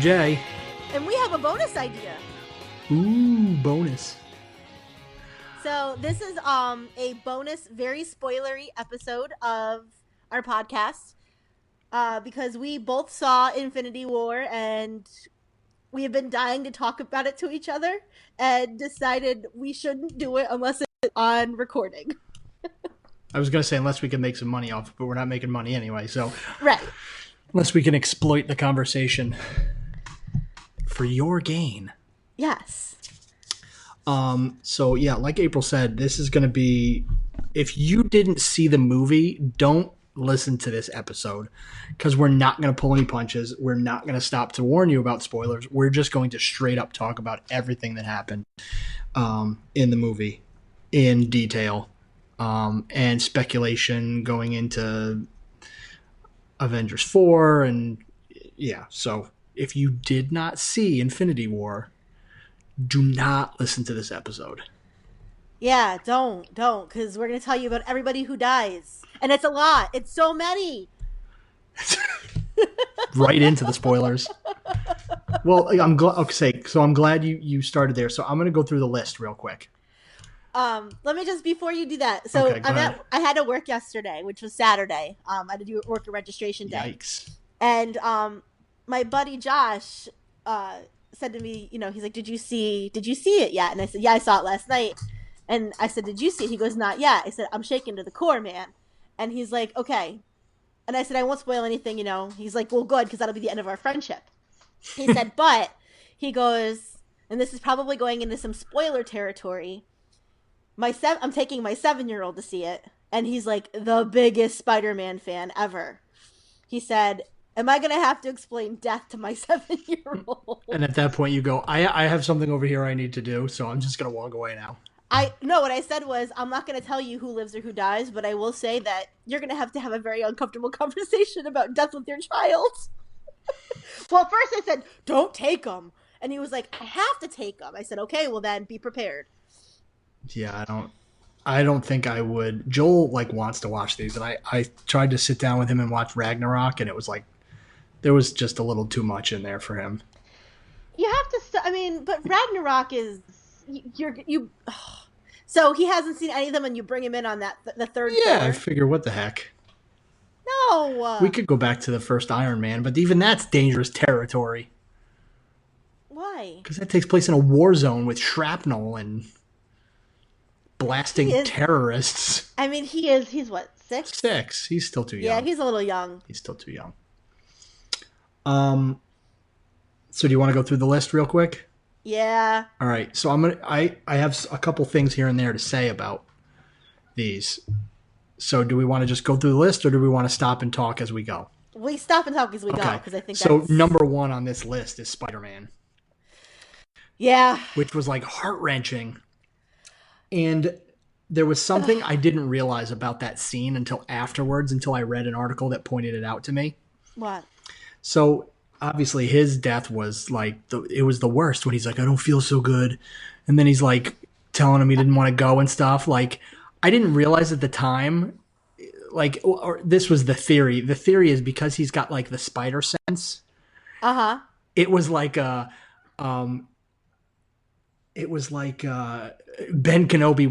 Jay. And we have a bonus idea. Ooh, bonus. So this is a bonus, very spoilery episode of our podcast because we both saw Infinity War and we have been dying to talk about it to each other and decided we shouldn't do it unless it's on recording. I was going to say unless we can make some money off it, but we're not making money anyway, so. Right. Unless we can exploit the conversation for your gain. Yes. So yeah, like April said, this is going to be, if you didn't see the movie, don't listen to this episode because we're not going to pull any punches. We're not going to stop to warn you about spoilers. We're just going to straight up talk about everything that happened in the movie in detail and speculation going into Avengers 4 and yeah. So if you did not see Infinity War, do not listen to this episode. Yeah, don't, because we're going to tell you about everybody who dies. And it's a lot. It's so many. Right into the spoilers. Well, I'm glad. Okay, so I'm glad you started there. So I'm going to go through the list real quick. Let me just, before you do that. So okay, I had to work yesterday, which was Saturday. I had to do work a registration day. Yikes. And my buddy Josh said to me, he's like, did you see it yet? And I said, yeah, I saw it last night. And I said, did you see it? He goes, not yet. I said, I'm shaken to the core, man. And he's like, okay. And I said, I won't spoil anything, He's like, well, good, because that'll be the end of our friendship. He said, but, he goes, and this is probably going into some spoiler territory, I'm taking my 7-year-old to see it, and he's like the biggest Spider-Man fan ever. He said, am I going to have to explain death to my 7-year-old? And at that point you go, I have something over here I need to do, so I'm just going to walk away now. What I said was, I'm not going to tell you who lives or who dies, but I will say that you're going to have a very uncomfortable conversation about death with your child. Well, first I said, don't take him. And he was like, I have to take him. I said, okay, well then be prepared. Yeah, I don't think I would. Joel wants to watch these, and I tried to sit down with him and watch Ragnarok, and it was like there was just a little too much in there for him. You have to. But Ragnarok is you. So he hasn't seen any of them, and you bring him in on the third. Yeah, floor? I figure what the heck. No, we could go back to the first Iron Man, but even that's dangerous territory. Why? Because that takes place in a war zone with shrapnel and blasting terrorists. He's what, 6? 6. He's still too young. Yeah, he's a little young. He's still too young. So do you want to go through the list real quick? Yeah. All right. So I have a couple things here and there to say about these. So do we want to just go through the list, or do we want to stop and talk as we go? We stop and talk as we go, because I think so. Number 1 on this list is Spider-Man. Yeah. Which was heart-wrenching. And there was something I didn't realize about that scene until afterwards, until I read an article that pointed it out to me. What? So obviously his death was it was the worst when he's like, I don't feel so good. And then he's telling him he didn't want to go and stuff. I didn't realize at the time, or this was the theory. The theory is because he's got the spider sense. Uh-huh. It was it was like Ben Kenobi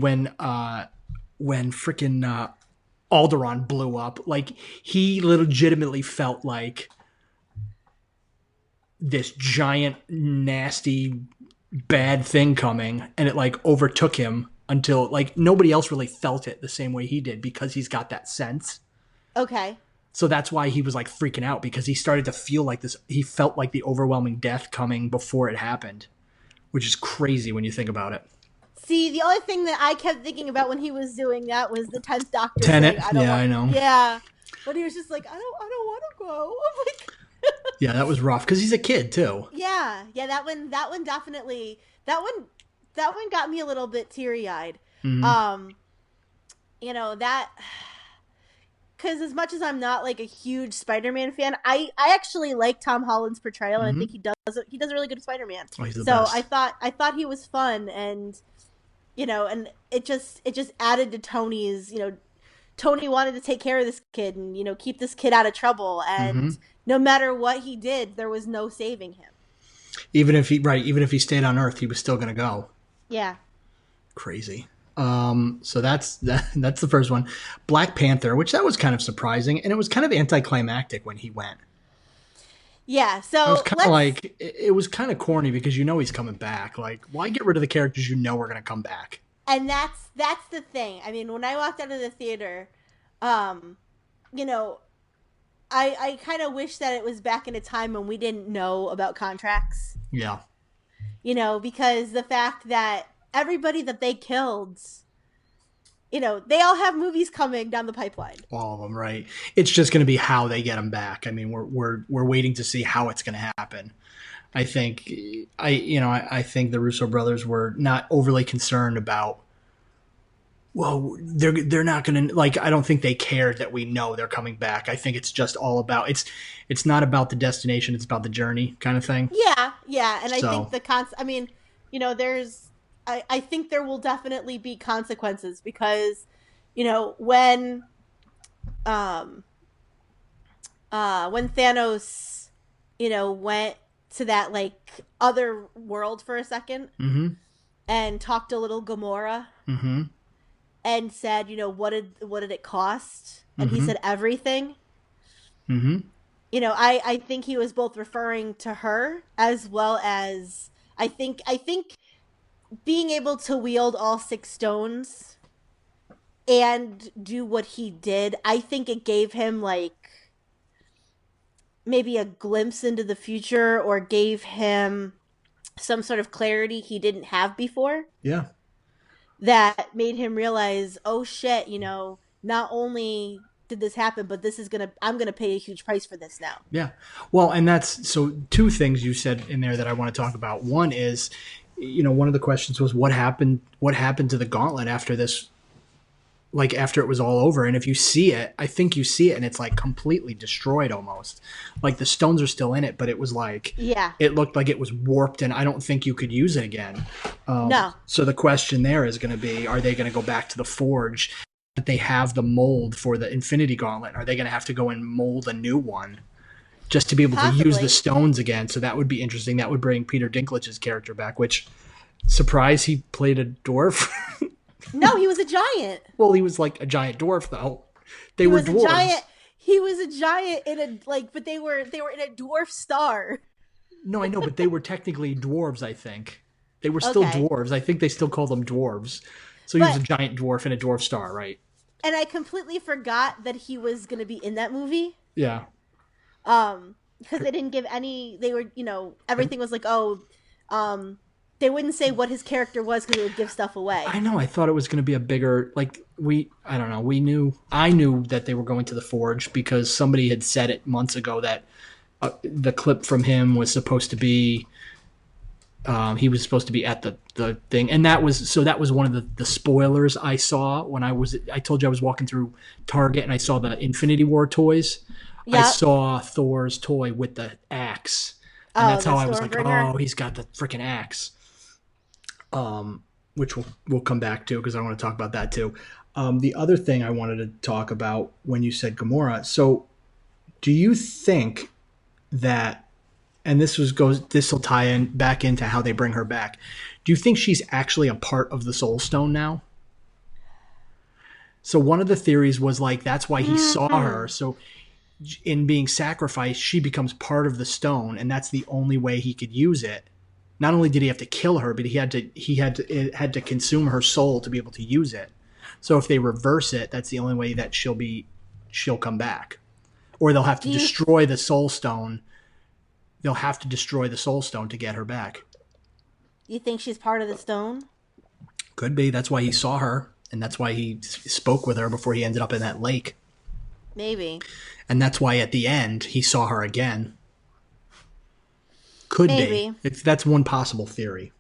when freaking Alderaan blew up. He legitimately felt like this giant, nasty, bad thing coming, and it overtook him until nobody else really felt it the same way he did because he's got that sense. Okay. So that's why he was freaking out, because he started to feel this. He felt the overwhelming death coming before it happened. Which is crazy when you think about it. See, the only thing that I kept thinking about when he was doing that was the 10th Doctor. Tenet, I know. Yeah, but he was just like, I don't want to go. I'm yeah, that was rough because he's a kid too. Yeah, that one definitely, that one got me a little bit teary eyed. Mm-hmm. That. Because as much as I'm not a huge Spider-Man fan, I actually like Tom Holland's portrayal, and I think he does a really good Spider-Man. Oh, he's the so best. I thought he was fun, and and it just added to Tony's. Tony wanted to take care of this kid and keep this kid out of trouble, and no matter what he did, there was no saving him. even if he stayed on Earth, he was still going to go. Yeah. Crazy. So that's the first one. Black Panther, which that was kind of surprising, and it was kind of anticlimactic when he went. Yeah, I was so kind of like, it was kind of corny because he's coming back. Like, why get rid of the characters are going to come back? and that's the thing. I mean, when I walked out of the theater, um, you know, I kind of wish that it was back in a time when we didn't know about contracts. Yeah. Because the fact that everybody that they killed, they all have movies coming down the pipeline. All of them, right? It's just going to be how they get them back. I mean, we're waiting to see how it's going to happen. I think I think the Russo brothers were not overly concerned about. Well, they're not going to like. I don't think they cared that we know they're coming back. I think it's just all about it's not about the destination. It's about the journey, kind of thing. Yeah, and I think I mean, there's I think there will definitely be consequences because, when Thanos, went to that like other world for a second and talked to little Gamora and said, what did it cost? And he said everything. I think he was both referring to her as well as I think being able to wield all 6 stones and do what he did, I think it gave him like maybe a glimpse into the future or gave him some sort of clarity he didn't have before. Yeah. That made him realize, oh shit, not only did this happen, but I'm gonna pay a huge price for this now. Yeah. Well, and that's so 2 things you said in there that I want to talk about. One is, one of the questions was what happened to the gauntlet after this, like after it was all over. And if you see it, I think you see it and it's like completely destroyed almost. Like the stones are still in it, but it was like, it looked like it was warped and I don't think you could use it again. No. So the question there is going to be, are they going to go back to the forge that they have the mold for the Infinity Gauntlet? Are they going to have to go and mold a new one just to be able to use the stones again? So that would be interesting. That would bring Peter Dinklage's character back, which, surprise, he played a dwarf. No, he was a giant. Well, he was like a giant dwarf, though. They were dwarves. He was a giant but they were in a dwarf star. No, I know, but they were technically dwarves, I think. They were still dwarves. I think they still call them dwarves. So he was a giant dwarf in a dwarf star, right? And I completely forgot that he was going to be in that movie. Yeah. Because they didn't give any. They were, everything was like, they wouldn't say what his character was because it would give stuff away. I know. I thought it was going to be a bigger, I don't know. I knew that they were going to the Forge because somebody had said it months ago that the clip from him was supposed to be, he was supposed to be at the thing. And that was one of the spoilers I saw when I told you I was walking through Target and I saw the Infinity War toys. Yep. I saw Thor's toy with the axe. And that's how I was like, oh, he's got the freaking axe. Which we'll come back to because I want to talk about that too. The other thing I wanted to talk about when you said Gamora. So do you think that, and this will tie in back into how they bring her back. Do you think she's actually a part of the Soul Stone now? So one of the theories was like, that's why he saw her. So in being sacrificed, she becomes part of the stone, and that's the only way he could use it. Not only did he have to kill her, but it had to consume her soul to be able to use it. So if they reverse it, that's the only way that she'll come back. Or they'll have to destroy the Soul Stone. They'll have to destroy the Soul Stone to get her back. You think she's part of the stone? Could be. That's why he saw her, and that's why he spoke with her before he ended up in that lake. Maybe. And that's why at the end he saw her again. Could be. That's one possible theory.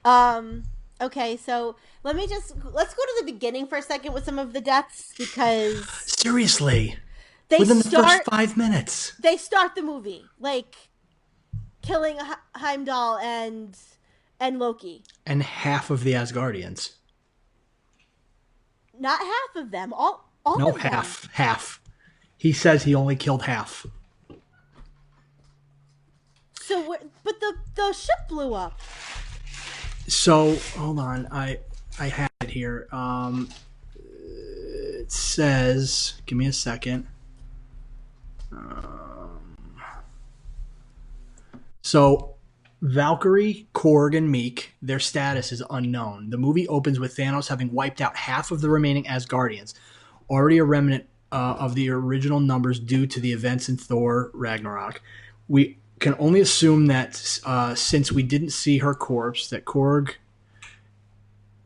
Okay, so let's go to the beginning for a second with some of the deaths because seriously, within the first 5 minutes, they start the movie like killing Heimdall and Loki and half of the Asgardians. Not half of them. All no, of them. Half. He says he only killed half. But the ship blew up. So hold on, I have it here. It says, give me a second. So Valkyrie, Korg, and Meek, their status is unknown. The movie opens with Thanos having wiped out half of the remaining Asgardians, already a remnant of the original numbers due to the events in Thor Ragnarok. We can only assume that since we didn't see her corpse, that Korg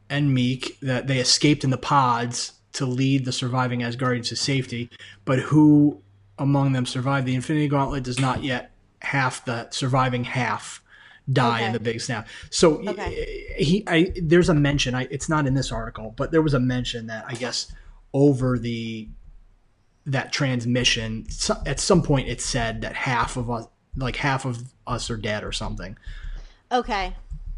and Meek, that they escaped in the pods to lead the surviving Asgardians to safety, but who among them survived the Infinity Gauntlet does not yet half the surviving half die in the big snap. So there's a mention. It's not in this article, but there was a mention that I guess over that transmission at some point it said that half of us are dead or something. Okay.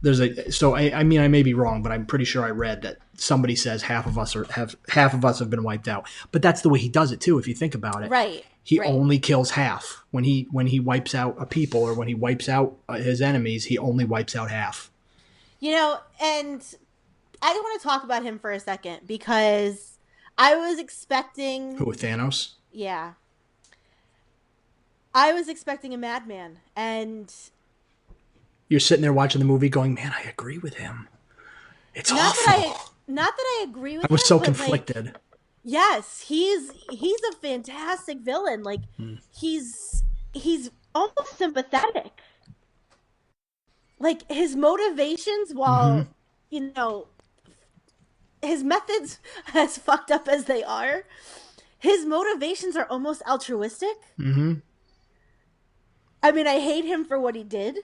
I mean I may be wrong, but I'm pretty sure I read that somebody says half of us have been wiped out. But that's the way he does it too, if you think about it. Right. He only kills half. When he wipes out a people or when he wipes out his enemies, he only wipes out half. And I want to talk about him for a second because I was expecting... Who, Thanos? Yeah. I was expecting a madman, and... You're sitting there watching the movie going, man, I agree with him. It's awful. Not that I agree with him. I was so conflicted. Yes, he's a fantastic villain. Like, he's almost sympathetic. Like, his motivations, while, his methods, as fucked up as they are, his motivations are almost altruistic. Mm-hmm. I mean, I hate him for what he did,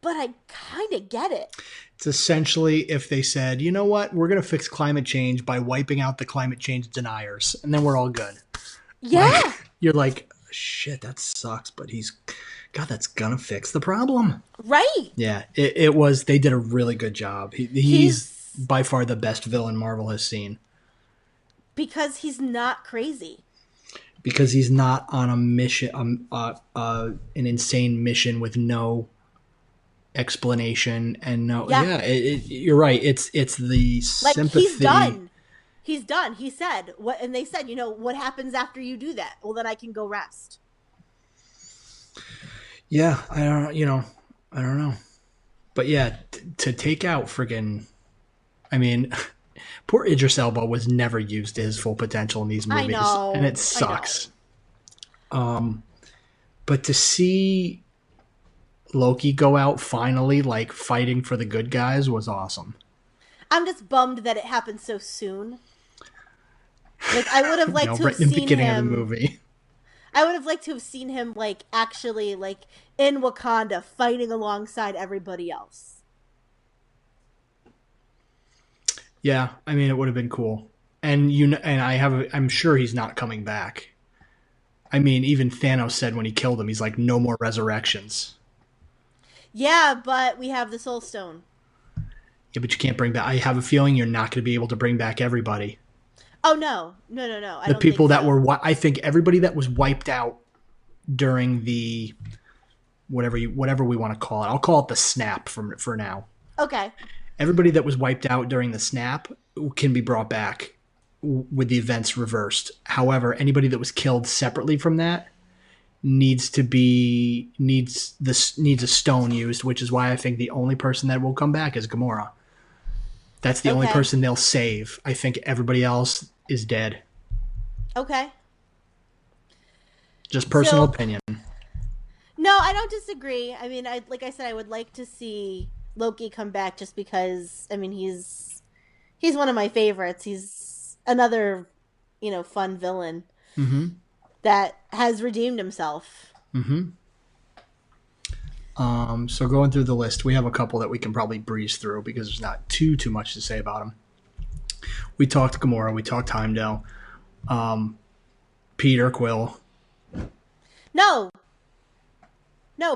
but I kind of get it. It's essentially if they said, you know what, we're going to fix climate change by wiping out the climate change deniers, and then we're all good. Yeah. You're like, shit, that sucks, but that's going to fix the problem. Right. Yeah, it was, they did a really good job. He's by far the best villain Marvel has seen. Because he's not crazy. Because he's not on a mission, an insane mission with no explanation and you're right. It's the sympathy. He's done. He said what, and they said, what happens after you do that? Well, then I can go rest. Yeah, I don't know. But yeah, to take out friggin', I mean, poor Idris Elba was never used to his full potential in these movies, and it sucks. But to see Loki go out finally, like fighting for the good guys, was awesome. I'm just bummed that it happened so soon. Like, I would have liked to have right in the beginning of the movie. I would have liked to have seen him, like, actually, like, in Wakanda, fighting alongside everybody else. Yeah, I mean, it would have been cool. And I'm sure he's not coming back. I mean, even Thanos said when he killed him, he's like, no more resurrections. Yeah, but we have the Soul Stone. Yeah, but you can't bring back... I have a feeling you're not going to be able to bring back everybody. Oh, no. The people that were... I think everybody that was wiped out during the... Whatever we want to call it. I'll call it the snap for now. Okay. Everybody that was wiped out during the snap can be brought back with the events reversed. However, anybody that was killed separately from that needs a stone used, which is why I think the only person that will come back is Gamora. That's the only person they'll save. I think everybody else is dead. Okay. Just personal opinion. No, I don't disagree. I mean, like I said, I would like to see Loki come back just because, I mean, he's one of my favorites. He's another, fun villain. Mm-hmm. That has redeemed himself. Mm-hmm. So going through the list, we have a couple that we can probably breeze through because there's not too much to say about them. We talked Gamora, we talked Heimdall, Peter Quill. No,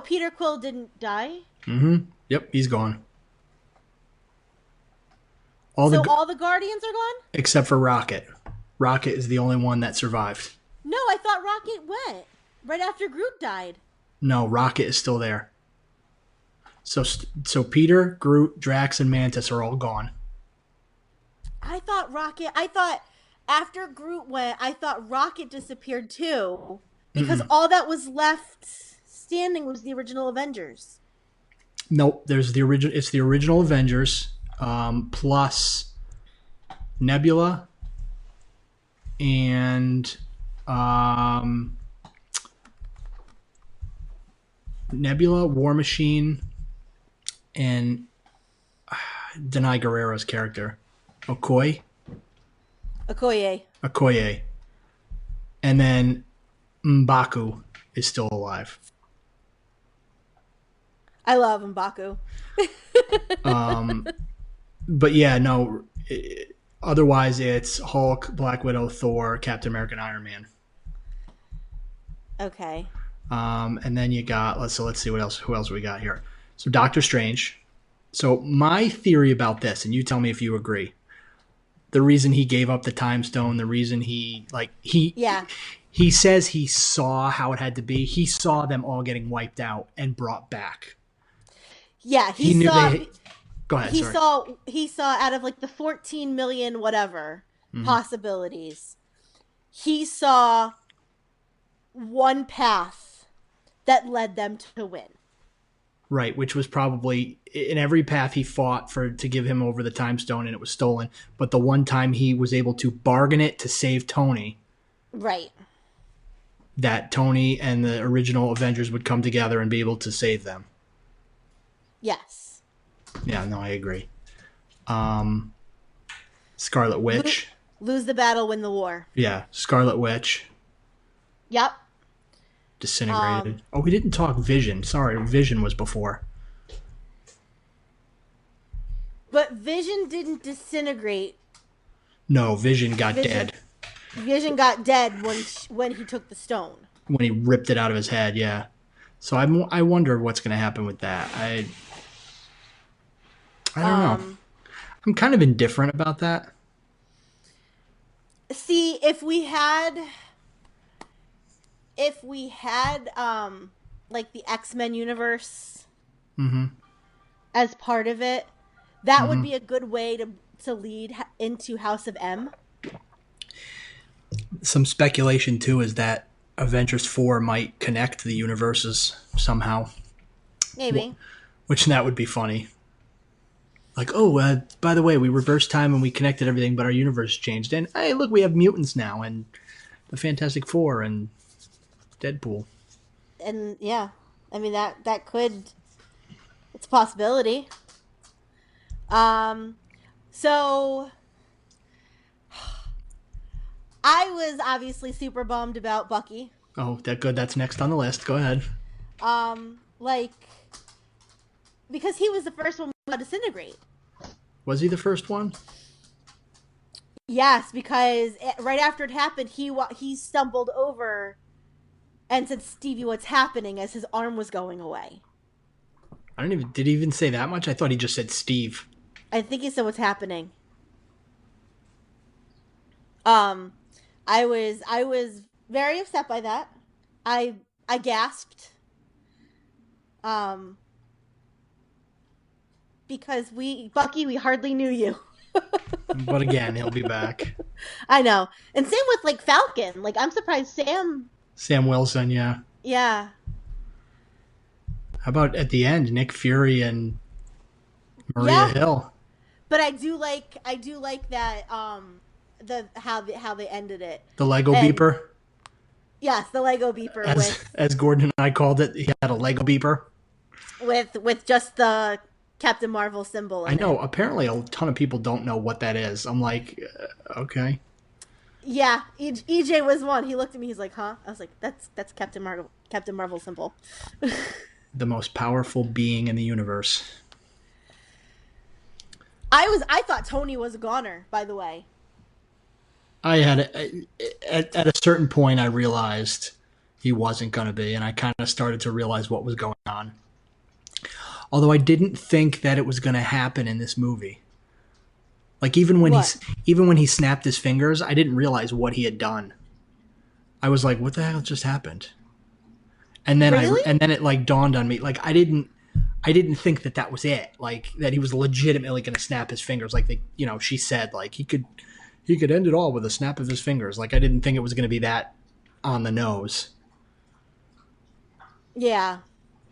Peter Quill didn't die. Mm-hmm. Yep, he's gone. All the Guardians are gone? Except for Rocket. Rocket is the only one that survived. No, I thought Rocket went right after Groot died. No, Rocket is still there. So Peter, Groot, Drax, and Mantis are all gone. I thought after Groot went, I thought Rocket disappeared too, because Mm-mm. all that was left standing was the original Avengers. Nope. There's the original. It's the original Avengers, plus Nebula and um, Nebula, War Machine, and Denai Guerrero's character, Okoye. Okoye. Okoye. And then M'Baku is still alive. I love M'Baku. But yeah, no. Otherwise, it's Hulk, Black Widow, Thor, Captain America, and Iron Man. Okay. And then you got let's see what else. Who else we got here? So Doctor Strange. So my theory about this, and you tell me if you agree. The reason he gave up the time stone, the reason Yeah. he says he saw how it had to be. He saw them all getting wiped out and brought back. Yeah, He knew they. Go ahead. he Sorry. he saw out of like the 14 million whatever possibilities, he saw one path that led them to win. Right, which was probably in every path he fought to give him over the time stone, and it was stolen. But the one time he was able to bargain it to save Tony, Right. that Tony and the original Avengers would come together and be able to save them. Yes. Yeah, no, I agree. Scarlet Witch. Lose the battle, win the war. Yeah, Scarlet Witch. Yep. Disintegrated. Oh, we didn't talk Vision. Sorry, Vision was before. But Vision didn't disintegrate. No, Vision got Vision. dead. Vision got dead when he took the stone. When he ripped it out of his head, yeah. So I wonder what's going to happen with that. I don't know. I'm kind of indifferent about that. See, if we had like the X-Men universe as part of it, that would be a good way to lead into House of M. Some speculation too is that Avengers 4 might connect the universes somehow. Maybe. Which that would be funny. Like, oh, by the way, we reversed time and we connected everything, but our universe changed. And hey, look, we have mutants now, and the Fantastic Four, and Deadpool. And yeah, I mean that could, it's a possibility. So I was obviously super bummed about Bucky. Oh, that good. That's next on the list. Go ahead. Like, because he was the first one to disintegrate. Was he the first one? Yes, because right after it happened, he stumbled over and said, "Stevie, what's happening?" as his arm was going away. Did he even say that much? I thought he just said Steve. I think he said, "What's happening?" I was very upset by that. I gasped. Because Bucky, we hardly knew you. But again, he'll be back. I know. And same with like Falcon. Like, I'm surprised Sam Wilson, yeah. Yeah. How about at the end, Nick Fury and Maria Hill? But I do like that how they ended it. The Lego beeper? Yes, the Lego beeper as Gordon and I called it, he had a Lego beeper. With just the Captain Marvel symbol in I know. it. Apparently, a ton of people don't know what that is. I'm like, okay. Yeah, EJ was one. He looked at me. He's like, "Huh?" I was like, "That's Captain Marvel symbol." The most powerful being in the universe. I thought Tony was a goner. By the way, At a certain point, I realized he wasn't going to be, and I kind of started to realize what was going on. Although I didn't think that it was going to happen in this movie. Like even when he snapped his fingers, I didn't realize what he had done. I was like, "What the hell just happened?" And then Really? and then it like dawned on me, like I didn't think that was it, like that he was legitimately going to snap his fingers, like she said, like he could end it all with a snap of his fingers. Like I didn't think it was going to be that on the nose. Yeah.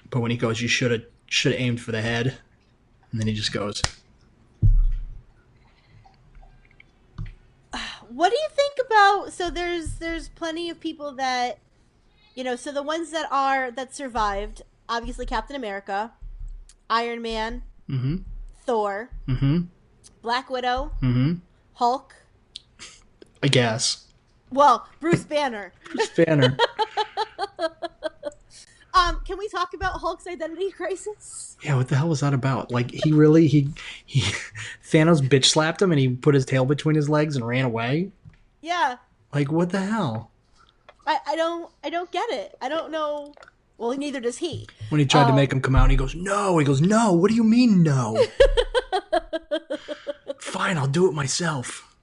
But when he goes, you should have aimed for the head, and then he just goes. What do you think about? So there's plenty of people that, so the ones that survived, obviously Captain America, Iron Man, Mm-hmm. Thor, Mm-hmm. Black Widow, Mm-hmm. Hulk. I guess. Well, Bruce Banner. Bruce Banner. Can we talk about Hulk's identity crisis? Yeah, what the hell was that about? Like he Thanos bitch slapped him and he put his tail between his legs and ran away? Yeah. Like what the hell? I don't get it. I don't know. Well, neither does he. When he tried to make him come out, and he goes, "No." He goes, "No. What do you mean, no?" Fine, I'll do it myself.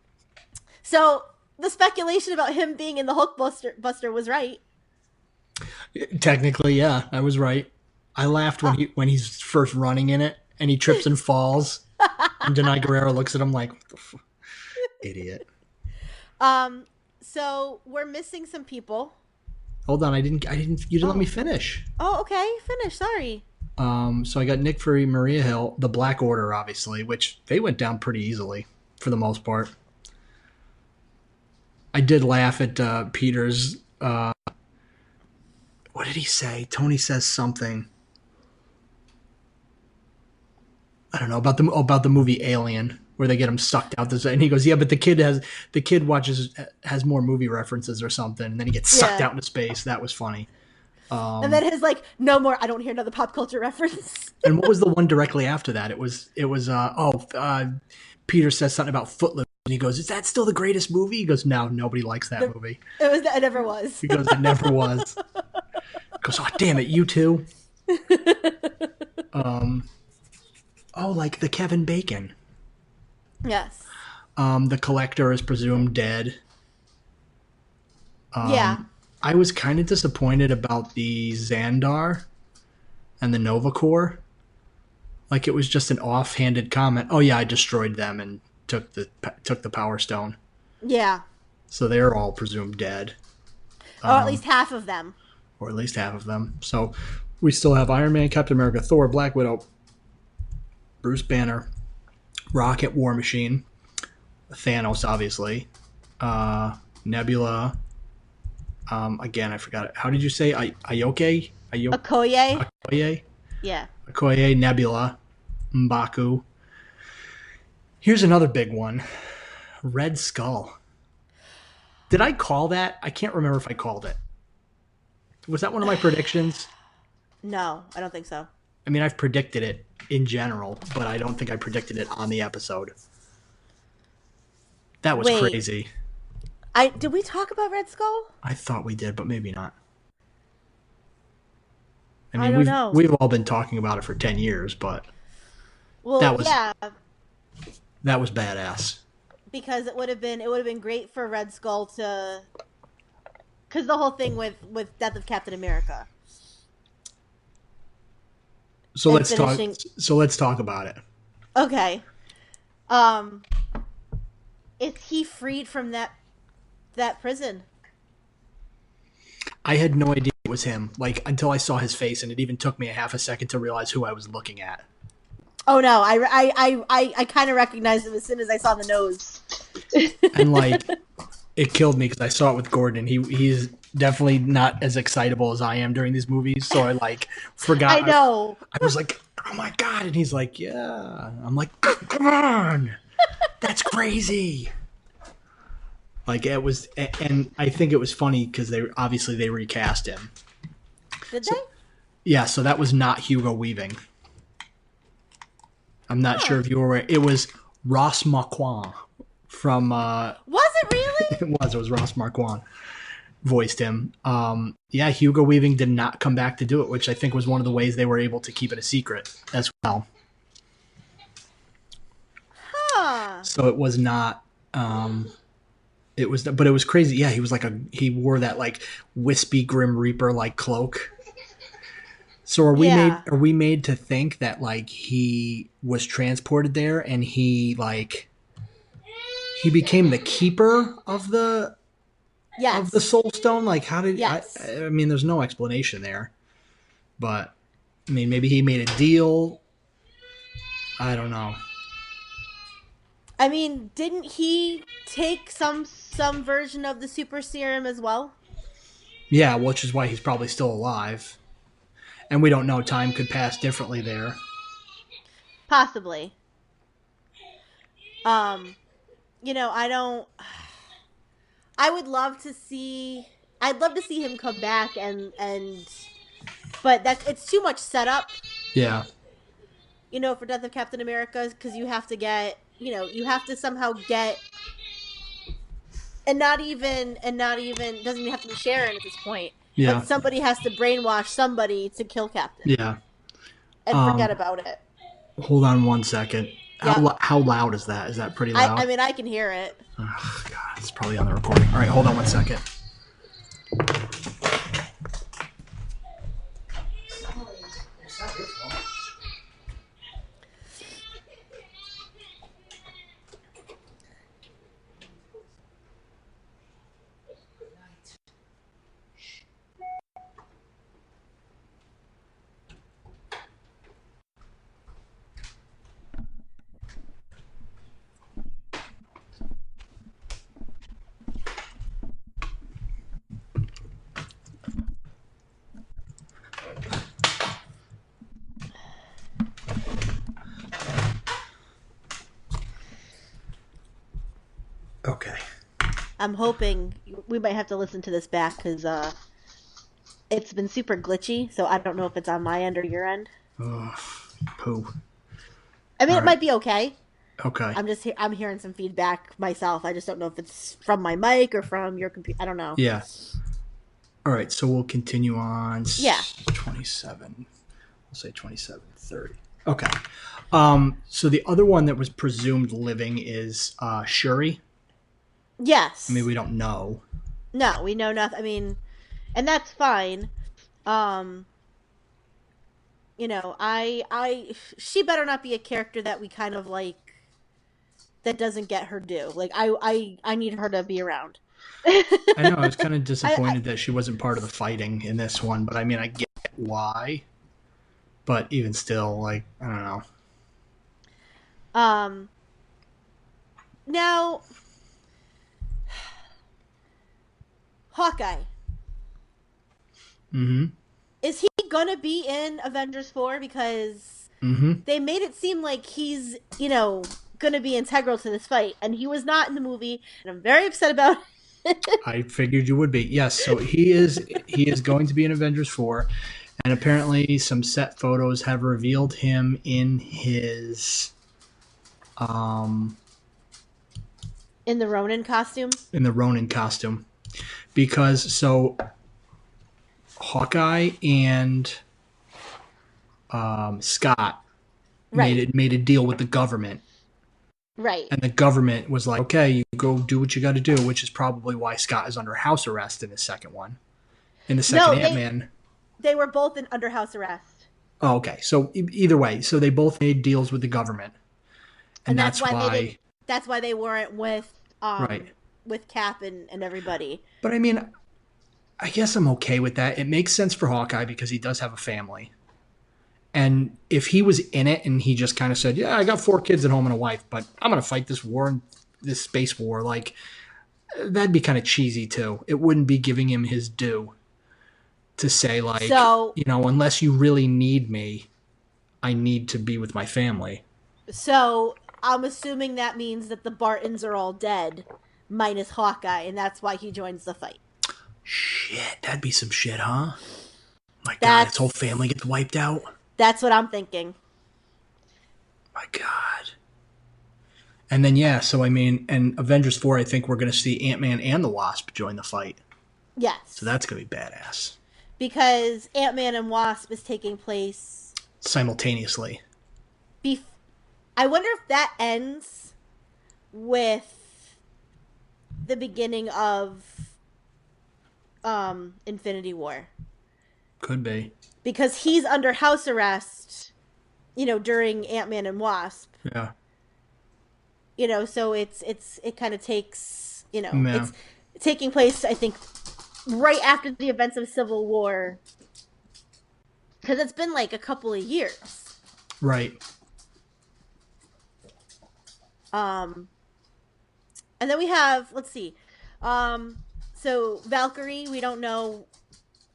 So the speculation about him being in the Hulk Buster was right. Technically, yeah, I was right. I laughed when he's first running in it and he trips and falls, and Denai Guerrero looks at him like, "What the idiot." So we're missing some people. Hold on, you didn't let me finish. Oh, okay, finish. Sorry. So I got Nick Fury, Maria Hill, the Black Order, obviously, which they went down pretty easily for the most part. I did laugh at Peter's. What did he say? Tony says something. I don't know about the movie Alien, where they get him sucked out this, and he goes, "Yeah, but the kid has more movie references or something," and then he gets sucked out into space. That was funny. And then his like, "No more. I don't hear another pop culture reference." And what was the one directly after that? It was Peter says something about Footloose, and he goes, "Is that still the greatest movie?" He goes, "No, nobody likes that movie." It never was. He goes, "It never was." He goes, "Oh, damn it, you too." Like the Kevin Bacon. Yes. The Collector is presumed dead. Yeah. I was kind of disappointed about the Xandar and the Nova Corps. Like it was just an offhanded comment. Oh yeah, I destroyed them and took the Power Stone. Yeah. So they're all presumed dead. Or at least half of them. Or at least half of them. So we still have Iron Man, Captain America, Thor, Black Widow, Bruce Banner, Rocket, War Machine, Thanos, obviously, Nebula. Again, I forgot it. How did you say Ayoke? Okoye? Okoye? Yeah. Okoye, Nebula, M'Baku. Here's another big one. Red Skull. Did I call that? I can't remember if I called it. Was that one of my predictions? No, I don't think so. I mean, I've predicted it in general, but I don't think I predicted it on the episode. That was crazy. Did we talk about Red Skull? I thought we did, but maybe not. I don't know. We've all been talking about it for 10 years, but that was badass. Because it would have been great for Red Skull to, because the whole thing with Death of Captain America. So let's talk about it. Okay. Is he freed from that prison? I had no idea it was him, like until I saw his face, and it even took me a half a second to realize who I was looking at. Oh no, I kind of recognized him as soon as I saw the nose. And like, it killed me because I saw it with Gordon. He's definitely not as excitable as I am during these movies, so I like forgot. I know. I was like, "Oh my god!" And he's like, "Yeah." I'm like, "Come on, that's crazy." Like it was, and I think it was funny because they recast him. Did they? Yeah, so that was not Hugo Weaving. I'm not sure if you were aware. It was Ross Marquand from. Was it really? It was Ross Marquand voiced him. Yeah, Hugo Weaving did not come back to do it, which I think was one of the ways they were able to keep it a secret as well. Huh. So it was not. It was, but it was crazy. Yeah, he was like he wore that like wispy Grim Reaper like cloak. So Yeah. are we made to think that like he was transported there and he became the keeper of the Yes. soul stone? Like how did Yes. I mean there's no explanation there. But I mean maybe he made a deal. I don't know. I mean, didn't he take some version of the super serum as well? Yeah, which is why he's probably still alive. And we don't know, time could pass differently there. Possibly. Um, I don't. I would love to see. I'd love to see him come back but that's it's too much setup. Yeah. For Death of Captain America, because you have to somehow get, and not even doesn't even have to be Sharon at this point, but Yeah. somebody has to brainwash somebody to kill Captain Yeah. and forget Um about it. hold on one second. Yep. How loud is that? Is that pretty I loud? mean, I can hear it. Oh, God, it's probably on the recording. All right, hold on one second. Okay. I'm hoping we might have to listen to this back because it's been super glitchy. So I don't know if it's on my end or your end. Oh, poo. I mean, All it right. might be okay. Okay. I'm hearing some feedback myself. I just don't know if it's from my mic or from your computer. I don't know. Yeah. All right, so we'll continue on. Yeah. 27. We'll say 27:30. Okay. So the other one that was presumed living is Shuri. I mean, Yes. we don't know. No, we know nothing. I mean, and that's fine. Um, she better not be a character that we kind of like that doesn't get her due. Like I need her to be around. I know I was kind of I disappointed that she wasn't part of the fighting in this one, but I mean, I get why. But even still, like, I don't know. um now Hawkeye, Mm-hmm. is he gonna be in Avengers 4? Because Mm-hmm. they made it seem like he's gonna be integral to this fight, and he was not in the movie, and I'm very upset about it. I figured you would be. Yes, so he is going to be in Avengers 4, and apparently some set photos have revealed him um In the Ronin costume. in the Ronin costume. Because so Hawkeye and Scott Right. made a deal with the government, Right. and the government was like, "Okay, you go do what you got to do," which is probably why Scott is under house arrest in the second one. In the second No, Ant they Man. they were both in under house arrest. Oh, okay. So either way, so they both made deals with the government, and And that's that's why they didn't why. that's why they weren't Right. with Cap and everybody. But I mean, I guess I'm okay with that. It makes sense for Hawkeye because he does have a family. And if he was in it and he just kind of said, "Yeah, I got 4 kids at home and a wife, but I'm going to fight this war, this space war," like that'd be kind of cheesy too. It wouldn't be giving him his due to say like, So unless you really need me, I need to be with my family. so I'm assuming that means that the Bartons are all dead, minus Hawkeye, and that's why he joins the fight. Shit, that'd be some shit, huh? My God, his whole That's family gets wiped out. that's what I'm thinking. My God. And then yeah, so I mean, and Avengers 4, I think we're going to see Ant-Man and the Wasp join the fight. Yes. So that's going to be badass. Because Ant-Man and Wasp is taking place Simultaneously. bef- I wonder if that ends with the beginning of Infinity War. Could be. because he's under house arrest, during Ant-Man and Wasp. Yeah. So it kind of takes, Yeah. it's taking place, I think, right after the events of Civil War, because it's been like a couple of years. Right. And then we have, let's see, so Valkyrie, we don't know.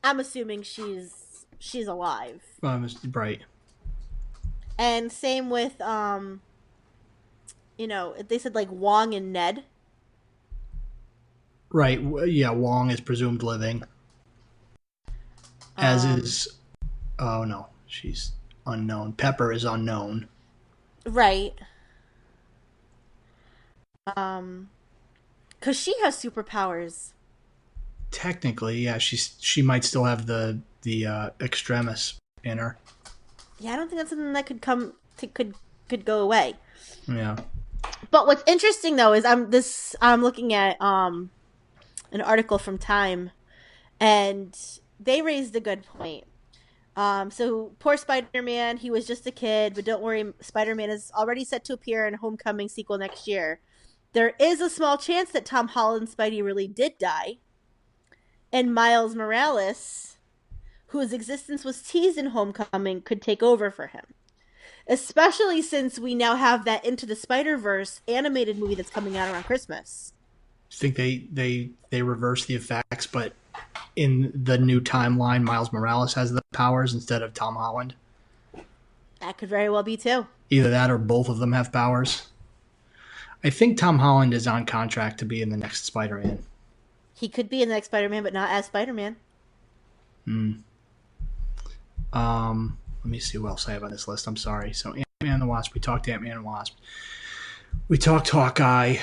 I'm assuming she's alive. Right. And same with they said like Wong and Ned. Right. Yeah. Wong is presumed living. As is. Oh no, she's unknown. Pepper is unknown. Right. Cause she has superpowers. Technically, yeah, she might still have the extremis in her. Yeah, I don't think that's something that could go away. Yeah. But what's interesting though is I'm looking at an article from Time, and they raised a good point. So poor Spider-Man, he was just a kid, but don't worry, Spider-Man is already set to appear in a Homecoming sequel next year. There is a small chance that Tom Holland's Spidey really did die, and Miles Morales, whose existence was teased in Homecoming, could take over for him. Especially since we now have that Into the Spider-Verse animated movie that's coming out around Christmas. I think they reverse the effects, but in the new timeline, Miles Morales has the powers instead of Tom Holland. That could very well be too. Either that or both of them have powers. I think Tom Holland is on contract to be in the next Spider-Man. He could be in the next Spider-Man, but not as Spider-Man. Let me see what else I have on this list. I'm sorry. So Ant-Man and the Wasp. We talked Ant-Man and Wasp. We talked Hawkeye.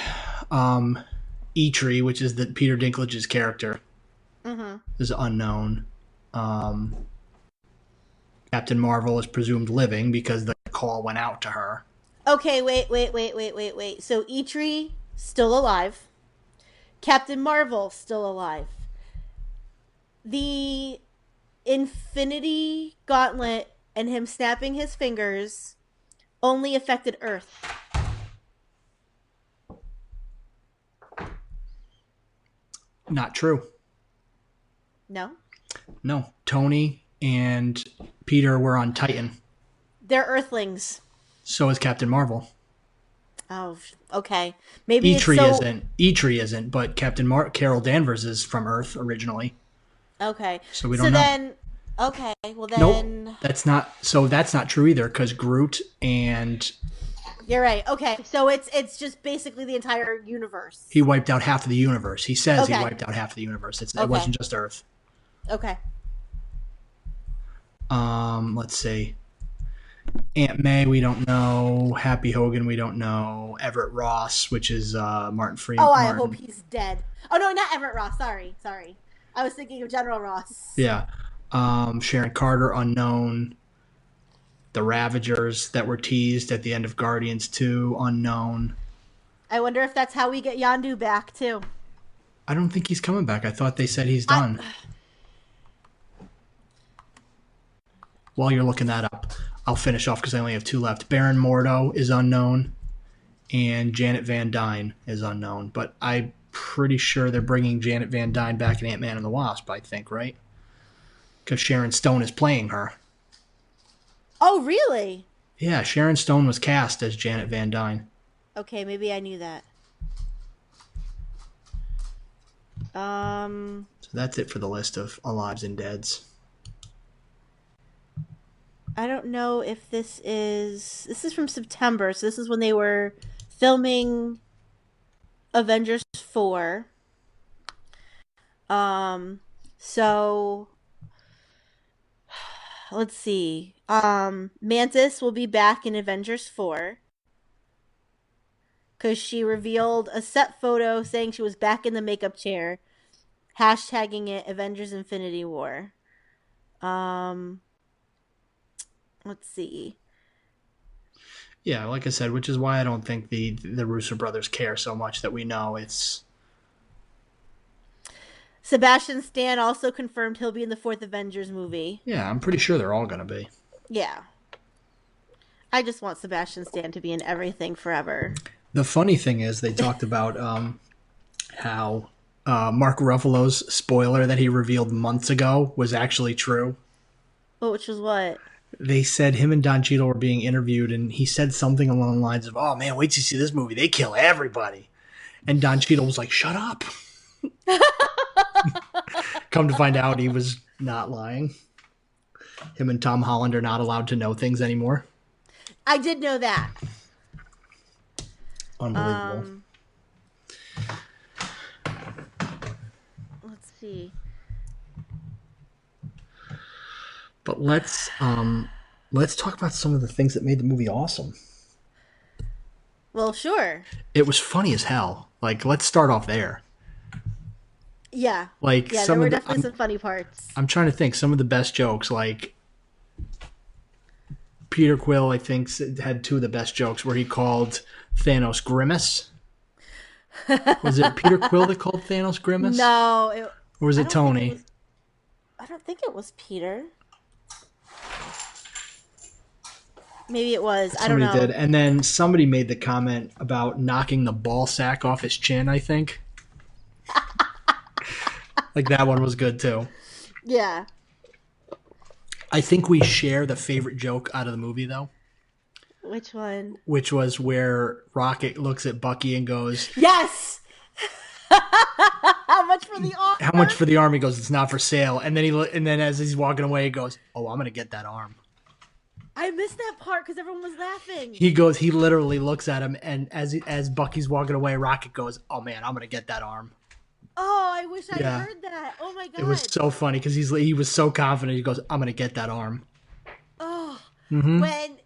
Eitri, which is Peter Dinklage's character, is unknown. Captain Marvel is presumed living because the call went out to her. Okay, wait. So Eitri, still alive. Captain Marvel, still alive. The Infinity Gauntlet and him snapping his fingers only affected Earth. Not true. No? No. Tony and Peter were on Titan. They're Earthlings. So is Captain Marvel. Oh, okay. Maybe Eitri isn't, but Carol Danvers is from Earth originally. Okay. So we don't know. Okay, well then... Nope, that's not true either, because Groot and... You're right. Okay, so it's just basically the entire universe. He wiped out half of the universe. He says he wiped out half of the universe. It wasn't just Earth. Okay. Let's see. Aunt May, we don't know. Happy Hogan, we don't know. Everett Ross, which is Martin Freeman. Oh, I hope he's dead. Oh no, not Everett Ross. Sorry. I was thinking of General Ross. Yeah. Sharon Carter, unknown. The Ravagers that were teased at the end of Guardians 2, unknown. I wonder if that's how we get Yondu back too. I don't think he's coming back. I thought they said he's done. While you're looking that up, I'll finish off because I only have 2 left. Baron Mordo is unknown, and Janet Van Dyne is unknown. But I'm pretty sure they're bringing Janet Van Dyne back in Ant-Man and the Wasp, I think, right? Because Sharon Stone is playing her. Oh, really? Yeah, Sharon Stone was cast as Janet Van Dyne. Okay, maybe I knew that. So that's it for the list of alives and deads. I don't know if this is from September, so this is when they were filming Avengers 4. So let's see. Mantis will be back in Avengers 4 because she revealed a set photo saying she was back in the makeup chair, hashtagging it Avengers Infinity War. Let's see. Yeah, like I said, which is why I don't think the Russo brothers care so much that we know it's... Sebastian Stan also confirmed he'll be in the fourth Avengers movie. Yeah, I'm pretty sure they're all going to be. Yeah. I just want Sebastian Stan to be in everything forever. The funny thing is they talked about how Mark Ruffalo's spoiler that he revealed months ago was actually true. Oh, which was what? They said him and Don Cheadle were being interviewed, and he said something along the lines of, "Oh man, wait till you see this movie. They kill everybody." And Don Cheadle was like, "Shut up." Come to find out, he was not lying. Him and Tom Holland are not allowed to know things anymore. I did know that. Unbelievable. Let's see. But let's talk about some of the things that made the movie awesome. Well, sure. It was funny as hell. Like, let's start off there. Yeah. Like, yeah, some there were of the, definitely some funny parts. I'm trying to think. Some of the best jokes, like Peter Quill, I think, had two of the best jokes where he called Thanos Grimace. Was it Peter Quill that called Thanos Grimace? No. Or was it Tony? I don't think it was Peter. Maybe it was. I don't know. Somebody did. And then somebody made the comment about knocking the ball sack off his chin, I think. Like, that one was good, too. Yeah. I think we share the favorite joke out of the movie, though. Which one? Which was where Rocket looks at Bucky and goes, "Yes! How much for the arm?" How much for the arm? He goes, "It's not for sale." And then as he's walking away, he goes, "Oh, I'm going to get that arm." I missed that part because everyone was laughing. He literally looks at him, and as Bucky's walking away, Rocket goes, "Oh man, I'm going to get that arm." Oh, I wish I heard that. Oh my god. It was so funny because he was so confident. He goes, "I'm going to get that arm." Oh. Mm-hmm. When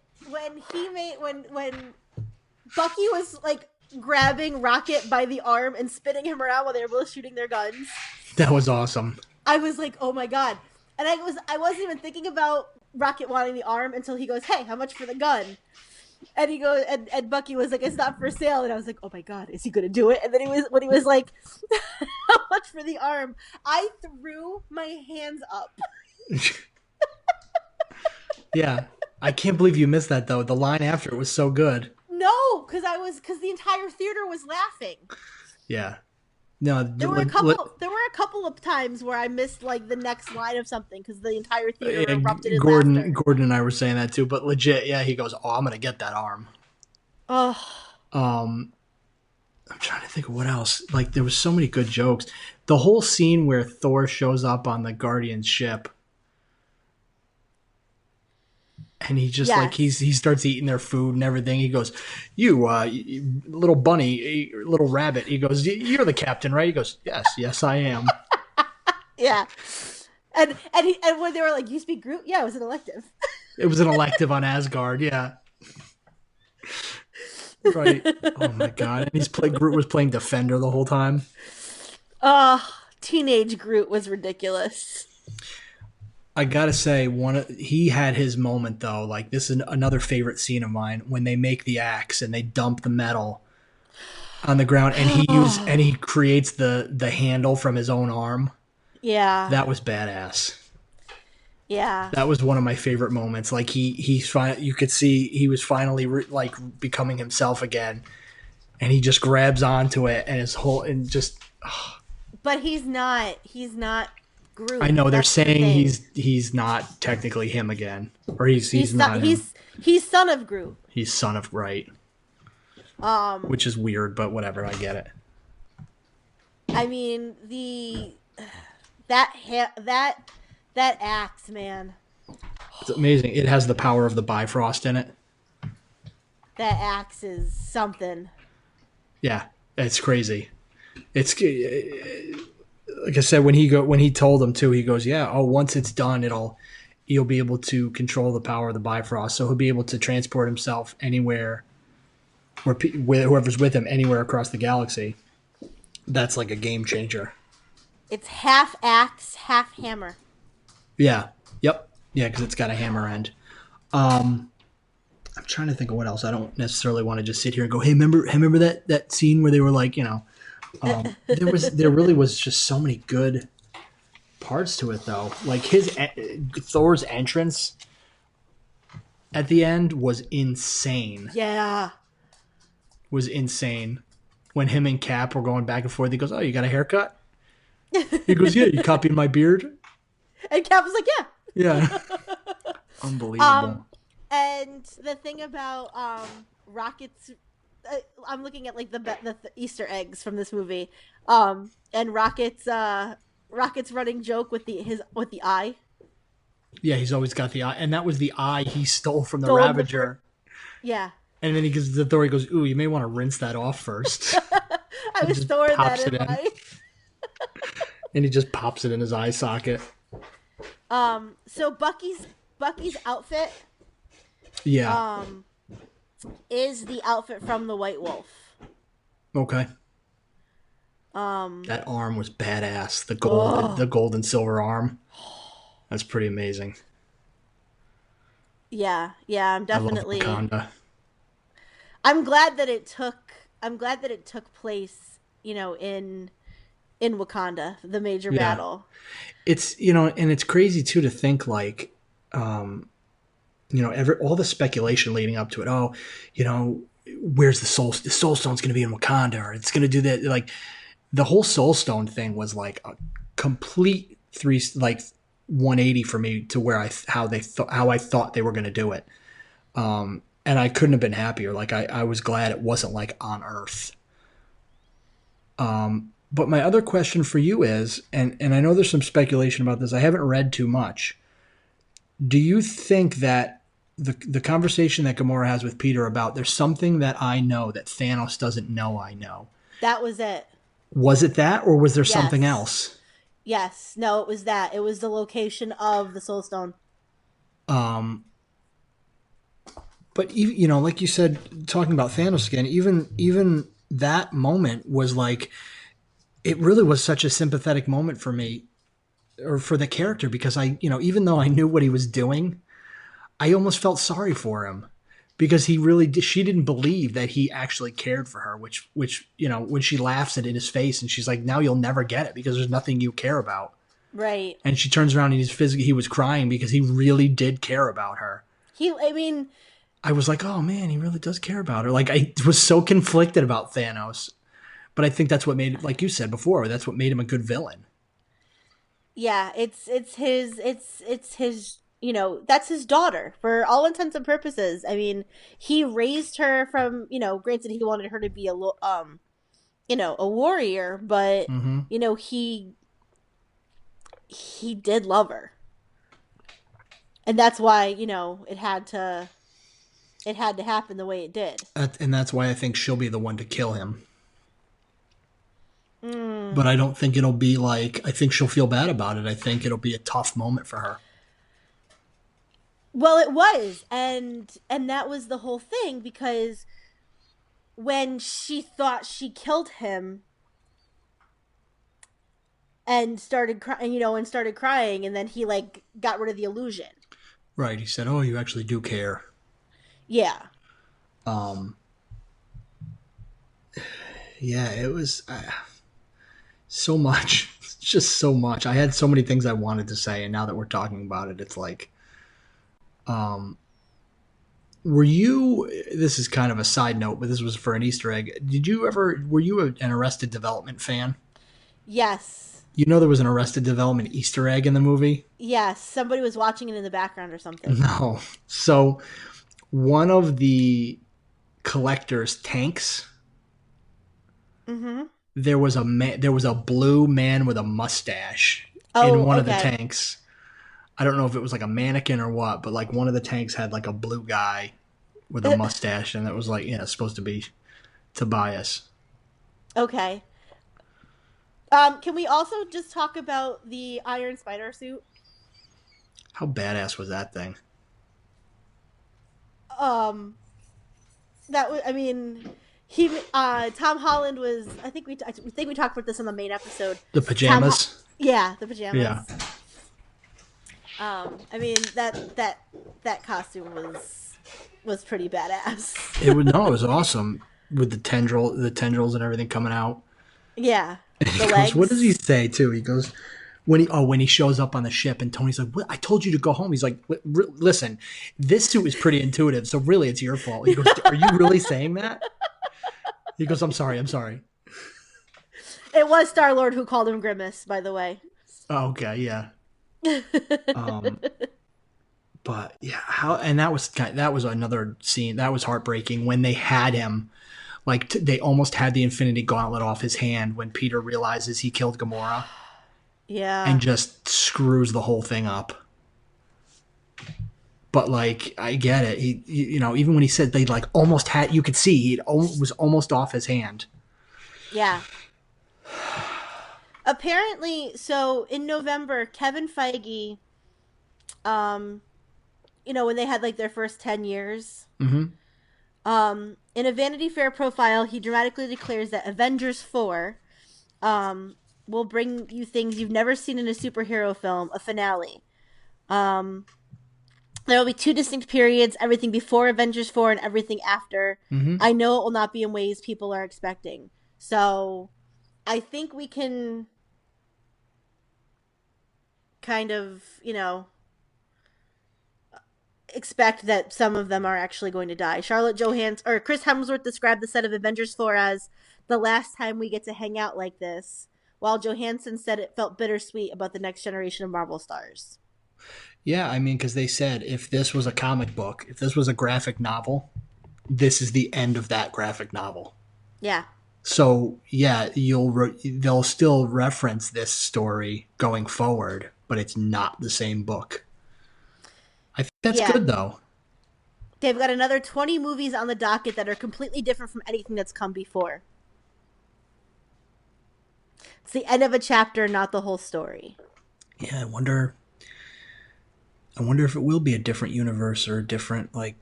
Bucky was like grabbing Rocket by the arm and spinning him around while they were both shooting their guns. That was awesome. I was like, "Oh my god." And I wasn't even thinking about Rocket wanting the arm until he goes, "Hey, how much for the gun?" And he goes, and Bucky was like, "It's not for sale." And I was like, "Oh my god, is he gonna do it?" And then when he was like, "How much for the arm?" I threw my hands up. Yeah, I can't believe you missed that though. The line after it was so good. No, because the entire theater was laughing. Yeah. No, there were a couple of times where I missed like the next line of something because the entire theater erupted in laughter. Gordon and I were saying that too, but legit, yeah, he goes, "Oh, I'm gonna get that arm." Oh. I'm trying to think of what else. Like, there was so many good jokes. The whole scene where Thor shows up on the Guardian ship, and he just like he starts eating their food and everything. He goes, "You little bunny, little rabbit." He goes, "You're the captain, right?" He goes, "Yes, I am." Yeah, and when they were like, "You speak Groot?" Yeah, it was an elective. It was an elective on Asgard. Yeah, right. Oh my god! And Groot was playing Defender the whole time. Teenage Groot was ridiculous. I gotta say, he had his moment though. Like, this is another favorite scene of mine when they make the axe and they dump the metal on the ground, and he creates the handle from his own arm. Yeah, that was badass. Yeah, that was one of my favorite moments. Like you could see he was finally like becoming himself again, and he just grabs onto it and But he's not Groot. I know they're saying he's not technically him again, or he's not. He's son of Groot. He's son of which is weird, but whatever. I get it. I mean that axe, man. It's amazing. It has the power of the Bifrost in it. That axe is something. Yeah, it's crazy. It's like I said, when he told him to, he goes, "Yeah, once it's done, you'll be able to control the power of the Bifrost, so he'll be able to transport himself anywhere, or whoever's with him anywhere across the galaxy." That's like a game changer. It's half axe, half hammer. Yeah. Yep. Yeah, because it's got a hammer end. I'm trying to think of what else. I don't necessarily want to just sit here and go, "Hey, remember that scene where they were like, There really was just so many good parts to it though. Like Thor's entrance at the end was insane. Yeah. Was insane. When him and Cap were going back and forth, he goes, "Oh, you got a haircut?" He goes, "Yeah, you copied my beard." And Cap was like, "Yeah." Yeah. Unbelievable. And the thing about Rocket's, I'm looking at like the Easter eggs from this movie, and Rocket's running joke with the eye. Yeah, he's always got the eye, and that was the eye he stole from the Stolen Ravager. Yeah. And then he gives the Thor. He goes, "Ooh, you may want to rinse that off first." I was storing that in my. And he just pops it in his eye socket. So Bucky's outfit. Yeah. Is the outfit from the White Wolf. Okay. That arm was badass. The gold and silver arm. That's pretty amazing. Yeah, I'm definitely. I love Wakanda. I'm glad that it took place, in Wakanda, the major battle. It's and it's crazy too to think like, all the speculation leading up to it. Oh, where's the soul? The Soul Stone's going to be in Wakanda, or it's going to do that. Like the whole Soul Stone thing was like a complete 180 for me to where how I thought they were going to do it. And I couldn't have been happier. Like I was glad it wasn't like on Earth. But my other question for you is, and I know there's some speculation about this. I haven't read too much. Do you think that the conversation that Gamora has with Peter about there's something that I know that Thanos doesn't know I know? That was it. Was it that, or was there something else? Yes. No, it was that. It was the location of the Soul Stone. But even, like you said, talking about Thanos again, even that moment was like, it really was such a sympathetic moment for me, or for the character, because even though I knew what he was doing, I almost felt sorry for him, because she didn't believe that he actually cared for her, which when she laughs at it in his face and she's like, "Now you'll never get it because there's nothing you care about." Right. And she turns around and he was crying because he really did care about her. I was like, oh man, he really does care about her. Like I was so conflicted about Thanos, but I think that's what made, like you said before, that's what made him a good villain. Yeah, it's his that's his daughter for all intents and purposes. I mean, he raised her from, granted he wanted her to be a warrior, but he did love her. And that's why, it had to happen the way it did. And that's why I think she'll be the one to kill him. But I don't think it'll be like, I think she'll feel bad about it. I think it'll be a tough moment for her. Well, it was, and that was the whole thing, because when she thought she killed him and started crying, and then he got rid of the illusion. Right, he said, "Oh, you actually do care." Yeah. Yeah, it was so much. It's just so much. I had so many things I wanted to say, and now that we're talking about it, it's like, this is kind of a side note, but this was for an Easter egg. Were you an Arrested Development fan? Yes. There was an Arrested Development Easter egg in the movie? Yes. Somebody was watching it in the background or something. No. So one of the collector's tanks, there was a blue man with a mustache in one of the tanks. I don't know if it was like a mannequin or what, but like one of the tanks had like a blue guy with a mustache, and it was like, supposed to be Tobias. Okay. Can we also just talk about the Iron Spider suit? How badass was that thing? Tom Holland was, I think we talked about this in the main episode. The pajamas? The pajamas. Yeah. That costume was pretty badass. It was awesome with the tendrils and everything coming out. Yeah, He the goes, what does he legs. say too? He goes, when he shows up on the ship and Tony's like, what? I told you to go home. He's like, listen, this suit is pretty intuitive, so really it's your fault. He goes, are you really saying that? He goes, I'm sorry, I'm sorry. It was Star Lord who called him Grimace, by the way. Oh, okay, yeah. Um, but yeah, how and that was another scene that was heartbreaking when they had him like they almost had the Infinity Gauntlet off his hand when Peter realizes he killed Gamora and Yeah. just screws the whole thing up. But like I get it, even when he said they like almost had, you could see he was almost off his hand. Yeah. Apparently, so in November, Kevin Feige, um, when they had like their first 10 years, Mm-hmm. in a Vanity Fair profile, he dramatically declares that Avengers 4 will bring you things you've never seen in a superhero film, a finale. Um, there will be two distinct periods, everything before Avengers 4 and everything after. Mm-hmm. I know it will not be in ways people are expecting. So I think we can kind of, expect that some of them are actually going to die. Charlotte Johansson or Chris Hemsworth described the set of Avengers 4 as the last time we get to hang out like this, while Johansson said it felt bittersweet about the next generation of Marvel stars. Yeah, I mean, because they said if this was a comic book, if this was a graphic novel, this is the end of that graphic novel. Yeah. So yeah, they'll still reference this story going forward, but it's not the same book. I think that's Yeah. good though. They've got another 20 movies on the docket that are completely different from anything that's come before. It's the end of a chapter, not the whole story. Yeah, I wonder if it will be a different universe or a different like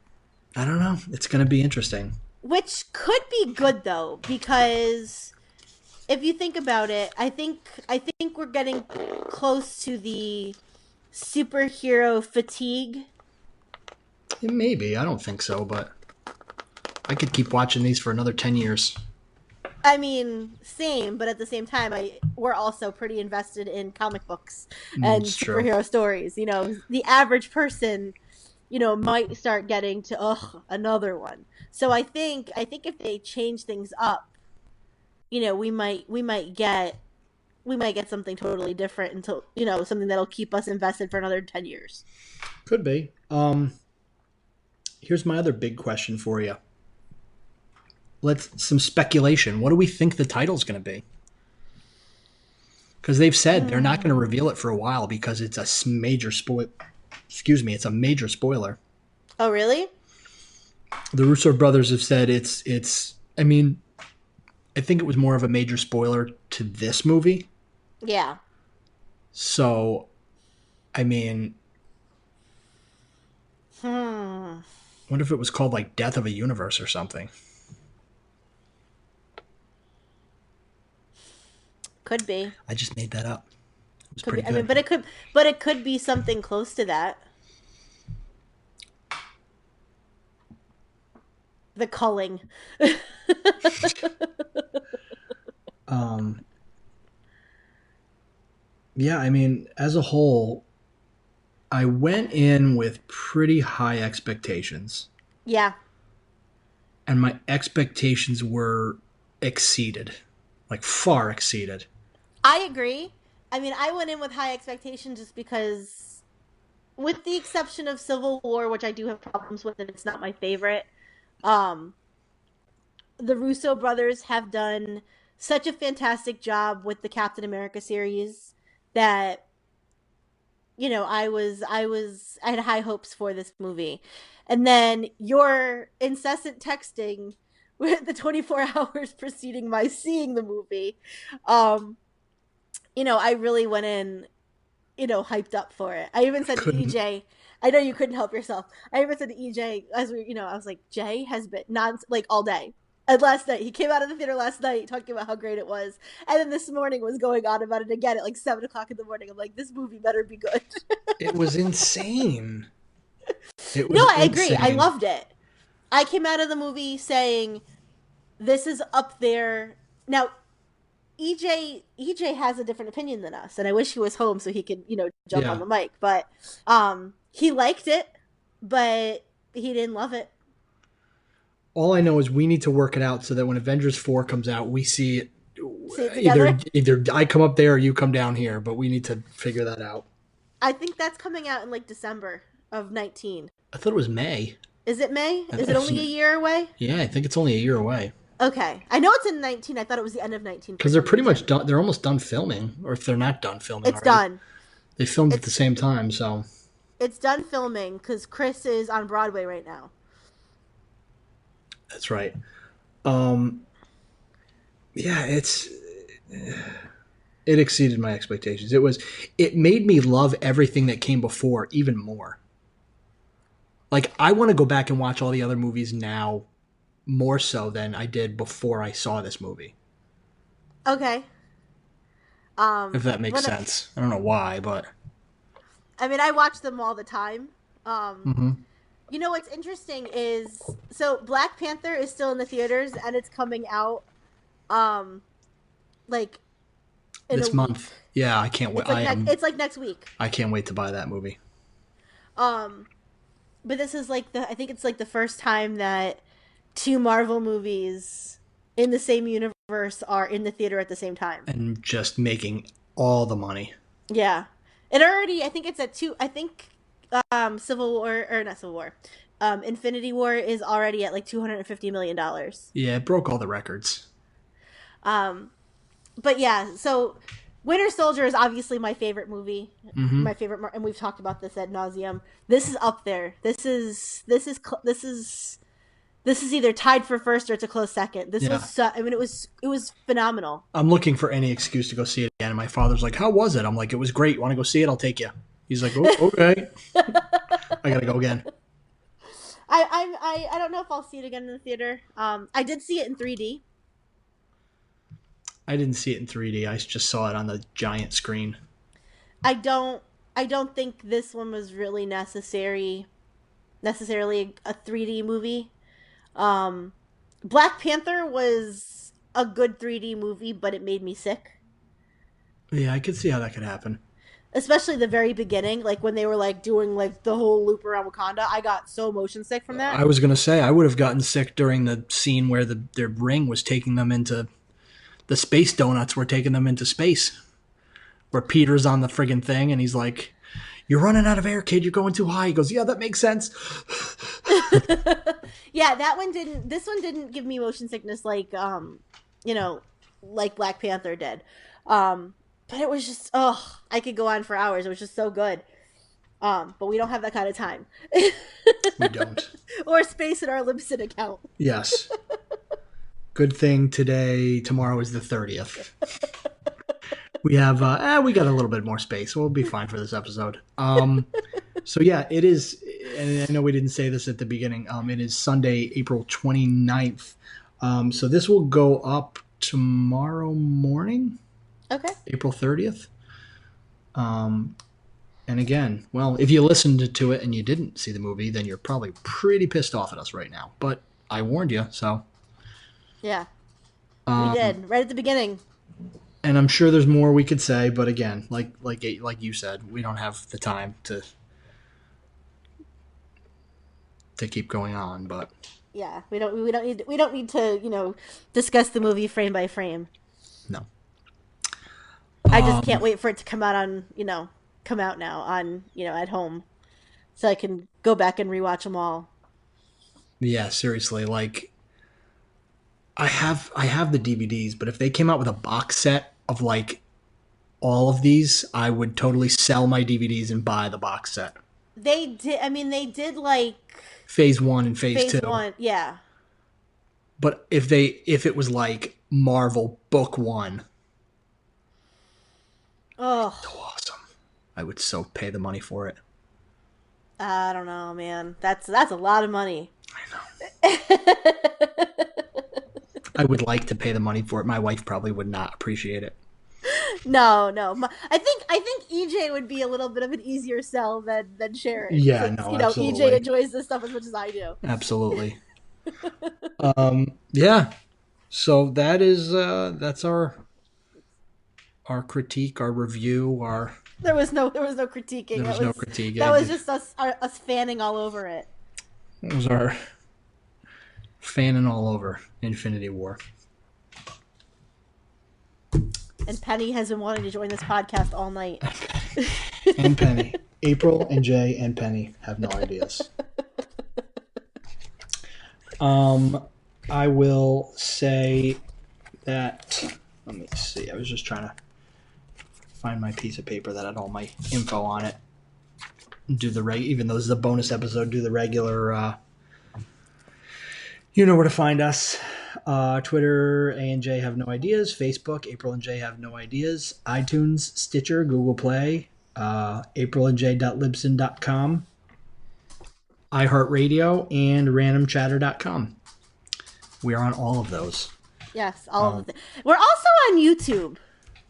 I don't know. It's going to be interesting. Which could be good though, because if you think about it, I think we're getting close to the superhero fatigue. It may be. I don't think so, but I could keep watching these for another 10 years. I mean, same, but at the same time, we're also pretty invested in comic books and It's true. superhero stories. The average person, might start getting to another one. So I think if they change things up, we might get something totally different until something that'll keep us invested for another 10 years. Could be. Here's my other big question for you. Let's some speculation. What do we think the title's going to be? Because they've said they're not going to reveal it for a while because it's a major spoil. Excuse me, it's a major spoiler. Oh, really? The Russo brothers have said it's. I mean, I think it was more of a major spoiler to this movie. Yeah. So, I mean, Hmm. what if it was called like Death of a Universe or something? Could be. I just made that up. It was Could pretty be. I mean, good. but it could be something close to that. The culling. Um, yeah, I mean, as a whole, I went in with pretty high expectations, Yeah. and my expectations were exceeded, like far exceeded. I agree. I mean, I went in with high expectations just because, with the exception of Civil War, which I do have problems with, and it's not my favorite, um, the Russo brothers have done such a fantastic job with the Captain America series that I had high hopes for this movie. And then your incessant texting with the 24 hours preceding my seeing the movie, um, I really went in, hyped up for it. I even I said to couldn't. EJ, I know you couldn't help yourself. I even said to EJ as I was like, Jay has been like all day. And last night, he came out of the theater last night talking about how great it was, and then this morning was going on about it again at like 7 o'clock in the morning. I'm like, this movie better be good. It was insane. It No, was I agree. I insane. loved it. I came out of the movie saying, this is up there. Now, EJ has a different opinion than us, and I wish he was home so he could, jump Yeah. on the mic. But he liked it, but he didn't love it. All I know is we need to work it out so that when Avengers 4 comes out, we see it. See it together? Either I come up there or you come down here, but we need to figure that out. I think that's coming out in like December of 19. I thought it was May. Is it May? Is it only a year away? Yeah, I think it's only a year away. Okay. I know it's in 19. I thought it was the end of 19. Because they're pretty much done. They're almost done filming. Or if they're not done filming It's done. They filmed at the same time, so. It's done filming because Chris is on Broadway right now. That's right. Yeah, it exceeded my expectations. It made me love everything that came before even more. Like, I want to go back and watch all the other movies now more so than I did before I saw this movie. Okay. If that makes sense. I don't know why, but... I mean, I watch them all the time. Mm-hmm. You know what's interesting is... So, Black Panther is still in the theaters, and it's coming out, like... this month. Yeah, I can't wait. It's like next week. I can't wait to buy that movie. But this is like I think it's like the first time that two Marvel movies in the same universe are in the theater at the same time. And just making all the money. Yeah. It already, I think it's at two, I think Civil War, or not Civil War, Infinity War is already at like $250 million. Yeah, it broke all the records. But yeah, so Winter Soldier is obviously my favorite movie. Mm-hmm. My favorite, and we've talked about this ad nauseum. This is up there. This is either tied for first or it's a close second. This was, I mean, it was phenomenal. I'm looking for any excuse to go see it again. And my father's like, "How was it?" I'm like, "It was great. Want to go see it? I'll take you." He's like, "Oh, okay." I gotta go again. I don't know if I'll see it again in the theater. I did see it in 3D. I didn't see it in 3D. I just saw it on the giant screen. I don't think this one was really necessarily a 3D movie. Black Panther was a good 3D movie, but it made me sick. Yeah, I could see how that could happen. Especially the very beginning, like when they were like doing like the whole loop around Wakanda. I got so motion sick from that. I was gonna say I would have gotten sick during the scene where their ring was taking them into the space donuts were taking them into space. Where Peter's on the friggin' thing and he's like, "You're running out of air, kid. You're going too high." He goes, "Yeah, that makes sense." Yeah, this one didn't give me motion sickness like like Black Panther did. But it was just, I could go on for hours. It was just so good. But we don't have that kind of time. We don't. Or space in our Libsyn account. Yes. Good thing tomorrow is the 30th. We have, we got a little bit more space. We'll be fine for this episode. So yeah, it is, and I know we didn't say this at the beginning, it is Sunday, April 29th. So this will go up tomorrow morning. Okay. April 30th. And again, well, if you listened to it and you didn't see the movie, then you're probably pretty pissed off at us right now. But I warned you, so. Yeah. We did, right at the beginning. And I'm sure there's more we could say, but again, like you said, we don't have the time to keep going on, but yeah, we don't need to, discuss the movie frame by frame. No. I just can't wait for it to come out now on, at home. So I can go back and rewatch them all. Yeah, seriously, like I have the DVDs, but if they came out with a box set of like all of these, I would totally sell my DVDs and buy the box set. They did like Phase 1 and Phase 2. Phase 1, yeah. But if it was like Marvel Book 1, oh, so awesome. I would so pay the money for it. I don't know, man. That's a lot of money. I know. I would like to pay the money for it. My wife probably would not appreciate it. No. I think EJ would be a little bit of an easier sell than Sharon. Yeah, since, no, absolutely. EJ enjoys this stuff as much as I do. Absolutely. Yeah. So that is that's our our critique, our review, our There was no critiquing. there was no critique. That was just us fanning all over it. It was our fanning all over Infinity War. And Penny has been wanting to join this podcast all night. And Penny. April and Jay and Penny have no ideas. I will say that, let me see, I was just trying to find my piece of paper that had all my info on it. Even though this is a bonus episode, do the regular, you know where to find us. Twitter, A and J have no ideas. Facebook, April and J have no ideas. iTunes, Stitcher, Google Play, aprilandj.libsyn.com, iHeartRadio, and randomchatter.com. We are on all of those. Yes, all of them. We're also on YouTube.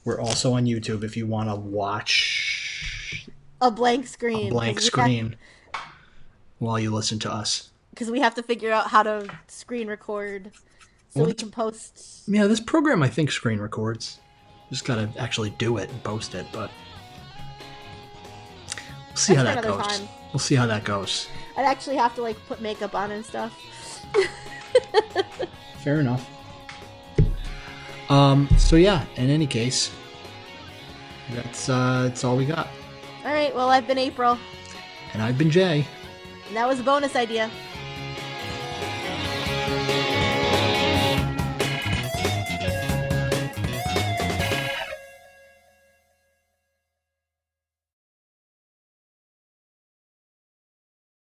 We're also on YouTube if you want to watch a blank screen. While you listen to us. Because we have to figure out how to screen record so we can post. Yeah, this program I think screen records. Just got to actually do it and post it, but we'll see how that goes. Time. We'll see how that goes. I'd actually have to put makeup on and stuff. Fair enough. So yeah, in any case, that's all we got. All right, well, I've been April. And I've been Jay. And that was a bonus idea.